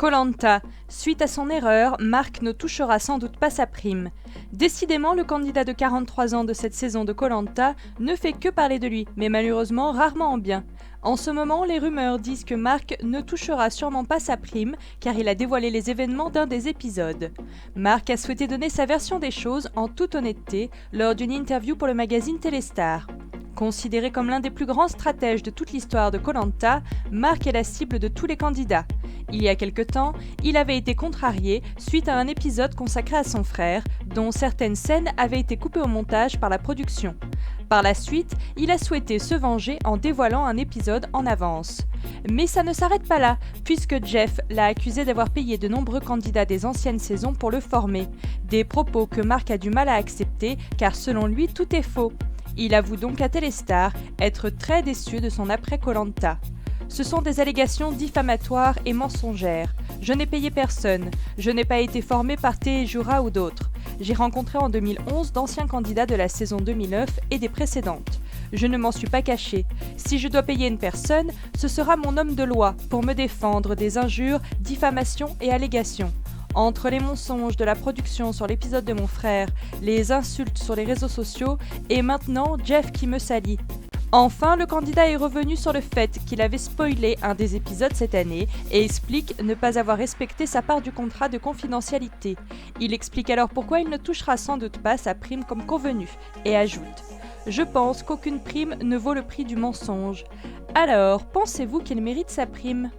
Koh-Lanta. Suite à son erreur, Marc ne touchera sans doute pas sa prime. Décidément, le candidat de 43 ans de cette saison de Koh-Lanta ne fait que parler de lui, mais malheureusement rarement en bien. En ce moment, les rumeurs disent que Marc ne touchera sûrement pas sa prime, car il a dévoilé les événements d'un des épisodes. Marc a souhaité donner sa version des choses en toute honnêteté lors d'une interview pour le magazine Téléstar. Considéré comme l'un des plus grands stratèges de toute l'histoire de Koh-Lanta, Marc est la cible de tous les candidats. Il y a quelque temps, il avait été contrarié suite à un épisode consacré à son frère, dont certaines scènes avaient été coupées au montage par la production. Par la suite, il a souhaité se venger en dévoilant un épisode en avance. Mais ça ne s'arrête pas là, puisque Jeff l'a accusé d'avoir payé de nombreux candidats des anciennes saisons pour le former. Des propos que Marc a du mal à accepter, car selon lui, tout est faux. Il avoue donc à Téléstar être très déçu de son après Koh-Lanta. Ce sont des allégations diffamatoires et mensongères. Je n'ai payé personne. Je n'ai pas été formé par T. Jura ou d'autres. J'ai rencontré en 2011 d'anciens candidats de la saison 2009 et des précédentes. Je ne m'en suis pas caché. Si je dois payer une personne, ce sera mon homme de loi pour me défendre des injures, diffamations et allégations. Entre les mensonges de la production sur l'épisode de mon frère, les insultes sur les réseaux sociaux et maintenant Jeff qui me salit. Enfin, le candidat est revenu sur le fait qu'il avait spoilé un des épisodes cette année et explique ne pas avoir respecté sa part du contrat de confidentialité. Il explique alors pourquoi il ne touchera sans doute pas sa prime comme convenu et ajoute « Je pense qu'aucune prime ne vaut le prix du mensonge. » Alors, pensez-vous qu'il mérite sa prime ?